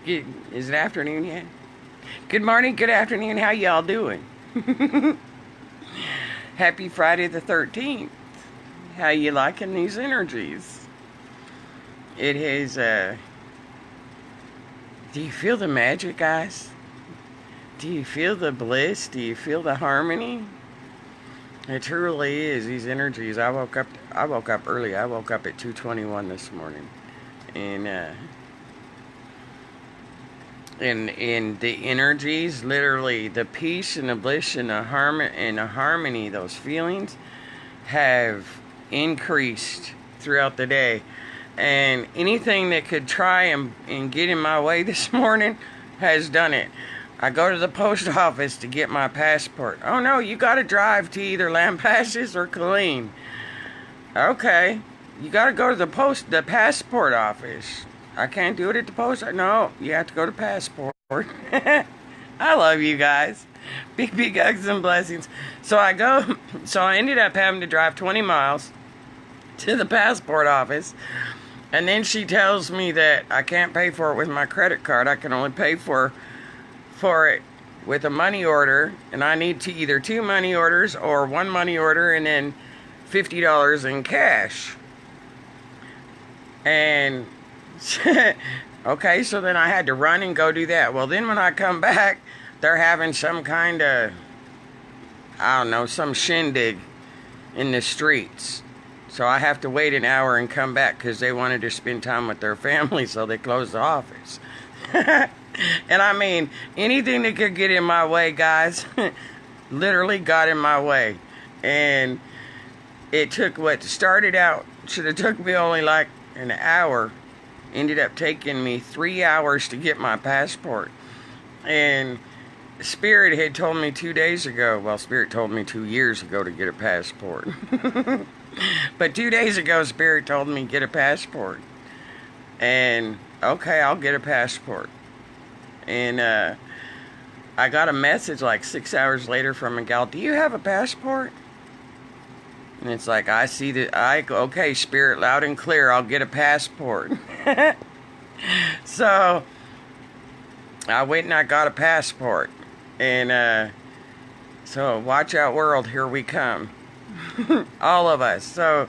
Is it afternoon yet? Good morning, good afternoon. How y'all doing? Happy Friday the 13th. How you liking these energies? It has, do you feel the magic, guys? Do you feel the bliss? Do you feel the harmony? It truly is, these energies. I woke up early. I woke up at 2:21 this morning. And the energies, literally the peace and the bliss and the harmony, those feelings have increased throughout the day. And anything that could try and get in my way this morning has done it. I go to the post office to get my passport. Oh no, you gotta drive to either Lampasas or Killeen. Okay, you gotta go to the passport office. I can't do it at the post. No, you have to go to passport. I love you guys. Big hugs and blessings. So I ended up having to drive 20 miles to the passport office. And then she tells me that I can't pay for it with my credit card. I can only pay for it with a money order. And I need to either 2 money orders or 1 money order and then $50 in cash. And okay, so then I had to run and go do that. Well, then when I come back, they're having some kind of, I don't know, some shindig in the streets. So I have to wait an hour and come back because they wanted to spend time with their family, so they closed the office. And I mean, anything that could get in my way, guys, literally got in my way. And it took what started out, should have took me only like an hour, ended up taking me 3 hours to get my passport. And Spirit had told me 2 days ago, well, Spirit told me 2 years ago to get a passport. But 2 days ago, Spirit told me get a passport. And okay, I'll get a passport. And I got a message like 6 hours later from a gal, do you have a passport? And it's like, I see that, okay, Spirit, loud and clear, I'll get a passport. So, I went and I got a passport. And, so, watch out world, here we come. All of us. So,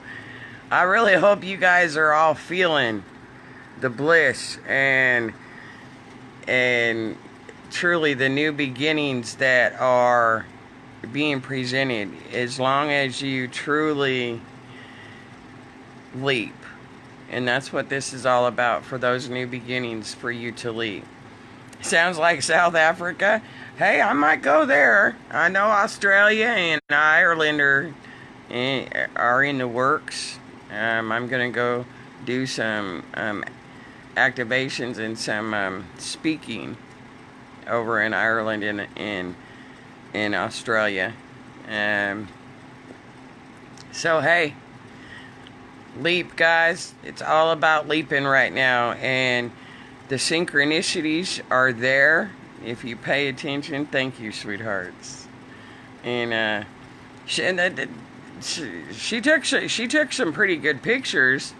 I really hope you guys are all feeling the bliss and truly the new beginnings that are being presented, as long as you truly leap. And that's what this is all about, for those new beginnings, for you to leap. Sounds like South Africa. Hey, I might go there. I know Australia and Ireland are in the works. I'm gonna go do some activations and some speaking over in Ireland and in Australia. So hey, leap, guys. It's all about leaping right now, and the synchronicities are there if you pay attention. Thank you, sweethearts. And she took some pretty good pictures,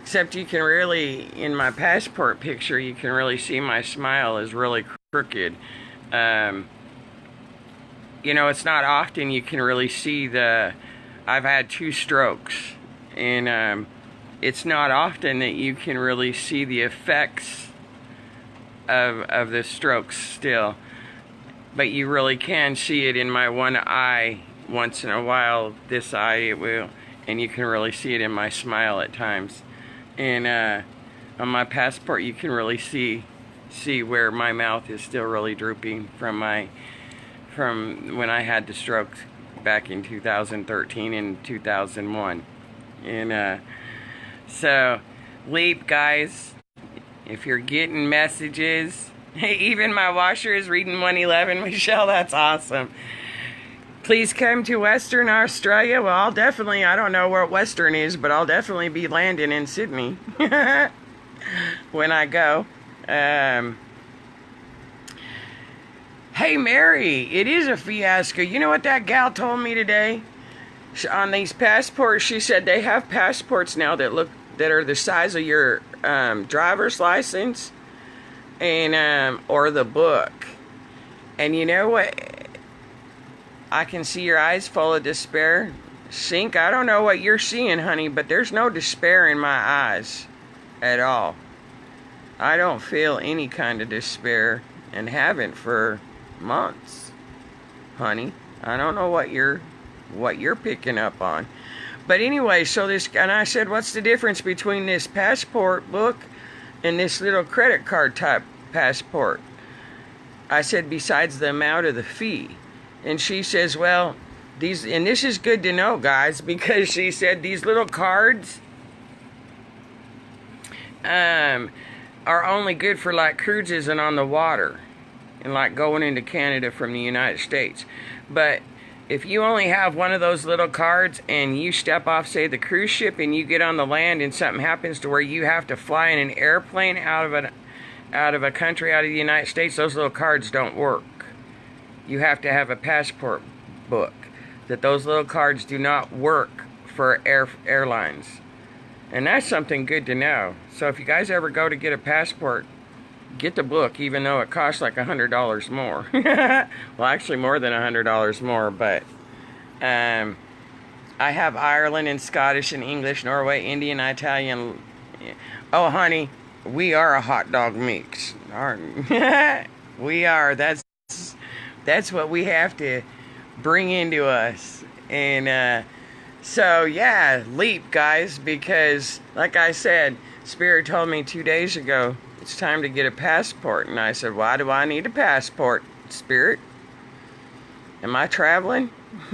except you can really, in my passport picture, you can really see my smile is really crooked. You know, it's not often you can really see I've had 2 strokes, and it's not often that you can really see the effects of the strokes still, but you really can see it in my one eye once in a while. This eye, it will, and you can really see it in my smile at times. And on my passport, you can really see where my mouth is still really drooping from when I had the stroke back in 2013 and 2001. And so, leap, guys. If you're getting messages, hey, even my washer is reading 111, Michelle, that's awesome. Please come to Western Australia. Well, I'll definitely, I don't know where Western is, but I'll definitely be landing in Sydney when I go. Hey, Mary, it is a fiasco. You know what that gal told me today? On these passports, she said they have passports now that are the size of your driver's license. and or the book. And you know what? I can see your eyes full of despair. Sink, I don't know what you're seeing, honey, but there's no despair in my eyes at all. I don't feel any kind of despair and haven't for months, honey. I don't know what you're picking up on. But anyway, and I said, what's the difference between this passport book and this little credit card type passport? I said, besides the amount of the fee. And she says, well, and this is good to know, guys, because she said these little cards are only good for like cruises and on the water and like going into Canada from the United States. But if you only have one of those little cards and you step off, say, the cruise ship, and you get on the land and something happens to where you have to fly in an airplane out of a country, out of the United States, those little cards don't work. You have to have a passport book. That those little cards do not work for airlines. And that's something good to know. So if you guys ever go to get a passport, get the book, even though it costs like $100 more. Well, actually more than $100 more, but I have Ireland and Scottish and English, Norway, Indian, Italian. Oh, honey, we are a hot dog mix, aren't we? We are. That's what we have to bring into us. And so yeah, leap, guys, because like I said, Spirit told me 2 days ago it's time to get a passport. And I said, why do I need a passport, Spirit? Am I traveling?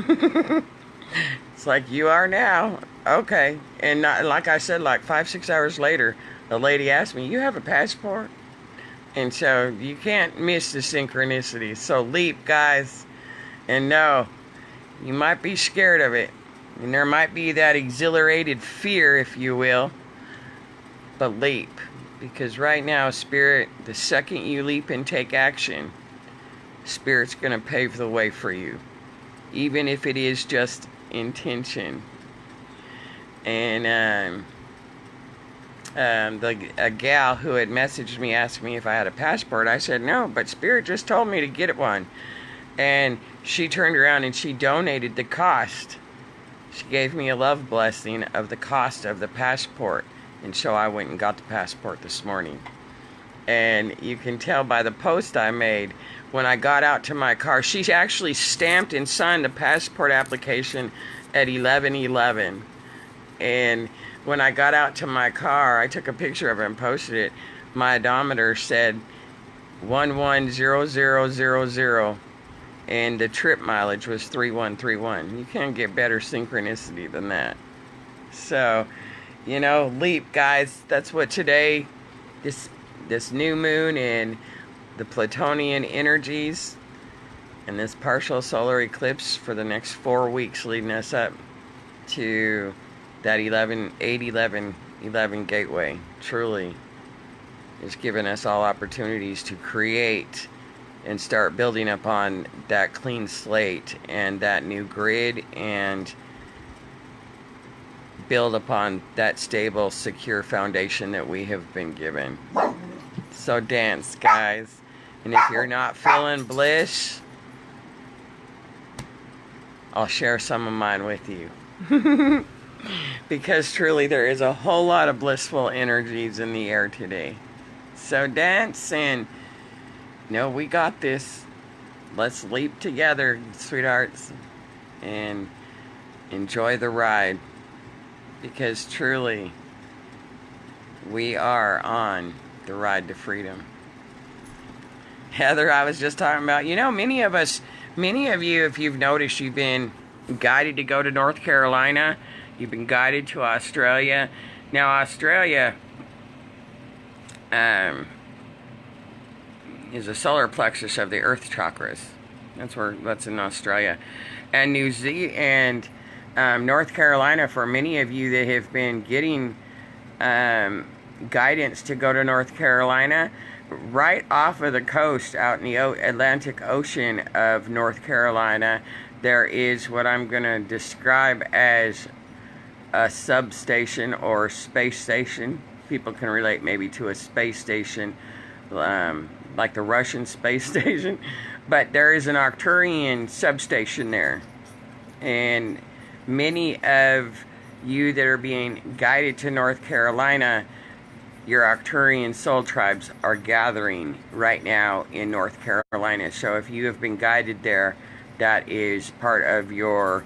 It's like, you are now. Okay. And like I said, like 5-6 hours later, the lady asked me, you have a passport? And so you can't miss the synchronicity. So leap, guys. And no, you might be scared of it. And there might be that exhilarated fear, if you will. But leap. Because right now, Spirit, the second you leap and take action, Spirit's going to pave the way for you. Even if it is just intention. And a gal who had messaged me, asked me if I had a passport. I said no, but Spirit just told me to get one. And she turned around and she donated the cost. She gave me a love blessing of the cost of the passport. And so I went and got the passport this morning. And you can tell by the post I made, when I got out to my car, she actually stamped and signed the passport application at 11:11. And when I got out to my car, I took a picture of it and posted it. My odometer said 110000, and the trip mileage was 3131. You can't get better synchronicity than that. So, you know, leap, guys. That's what today, this new moon and the Plutonian energies and this partial solar eclipse for the next 4 weeks leading us up to that 8/11/11 gateway truly is giving us all opportunities to create and start building upon that clean slate and that new grid and build upon that stable, secure foundation that we have been given. So dance, guys. And if you're not feeling bliss, I'll share some of mine with you. Because truly there is a whole lot of blissful energies in the air today. So dance, and we got this. Let's leap together, sweethearts, and enjoy the ride. Because truly we are on the ride to freedom. Heather, I was just talking about, many of you, if you've noticed, you've been guided to go to North Carolina. You've been guided to Australia. Now, Australia is a solar plexus of the earth chakras. That's in Australia. And New Zealand and North Carolina, for many of you that have been getting guidance to go to North Carolina, right off of the coast out in the Atlantic Ocean of North Carolina, there is what I'm going to describe as a substation or space station. People can relate maybe to a space station like the Russian space station, but there is an Arcturian substation there, and many of you that are being guided to North Carolina, your Arcturian soul tribes are gathering right now in North Carolina. So if you have been guided there, that is part of your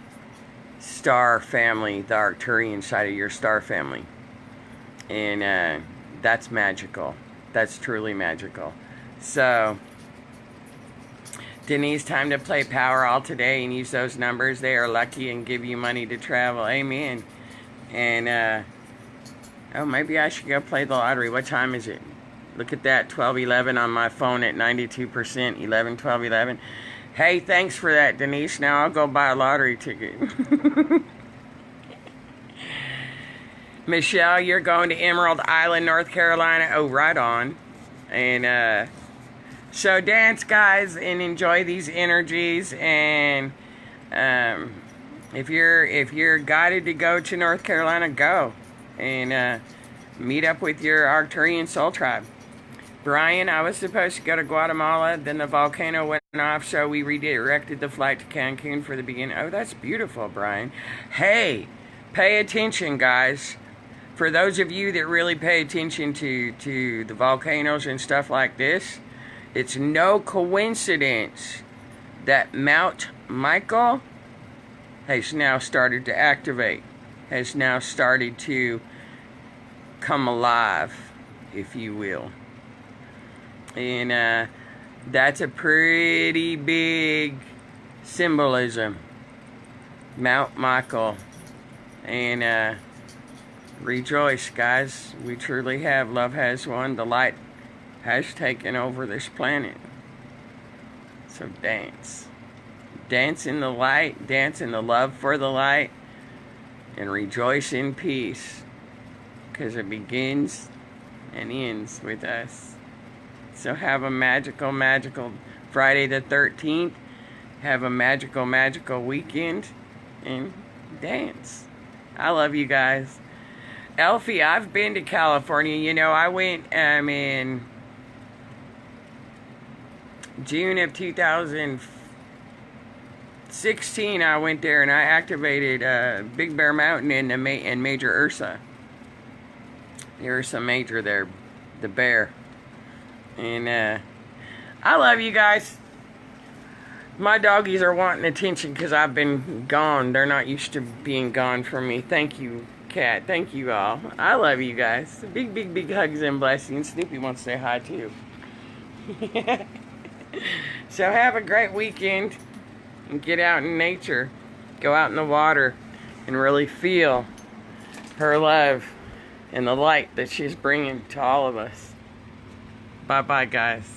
star family, the Arcturian side of your star family. And that's magical. That's truly magical. So, Denise, time to play Powerball today and use those numbers. They are lucky and give you money to travel. Amen. And, oh, maybe I should go play the lottery. What time is it? Look at that, 12:11 on my phone at 92%, 11, 12, 11. Hey, thanks for that, Denise. Now I'll go buy a lottery ticket. Michelle, you're going to Emerald Island, North Carolina. Oh, right on. And so dance, guys, and enjoy these energies. And if you're guided to go to North Carolina, go and meet up with your Arcturian soul tribe. Brian, I was supposed to go to Guatemala, then the volcano went off, so we redirected the flight to Cancun for the beginning. Oh, that's beautiful, Brian. Hey, pay attention, guys. For those of you that really pay attention to the volcanoes and stuff like this, it's no coincidence that Mount Michael has now started to activate, has now started to come alive, if you will. And that's a pretty big symbolism. Mount Michael. And rejoice, guys. We truly have. Love has won. The light has taken over this planet. So dance. Dance in the light. Dance in the love for the light. And rejoice in peace. Because it begins and ends with us. So have a magical, magical Friday the 13th. Have a magical, magical weekend. And dance. I love you guys. Elfie, I've been to California. You know, I went in June of 2016. I went there and I activated Big Bear Mountain and Major Ursa. The Ursa Major there, the bear. And I love you guys. My doggies are wanting attention because I've been gone. They're not used to being gone from me. Thank you, Cat. Thank you all. I love you guys. Big, big, big hugs and blessings. Snoopy wants to say hi too. So have a great weekend. And get out in nature. Go out in the water. And really feel her love and the light that she's bringing to all of us. Bye-bye, guys.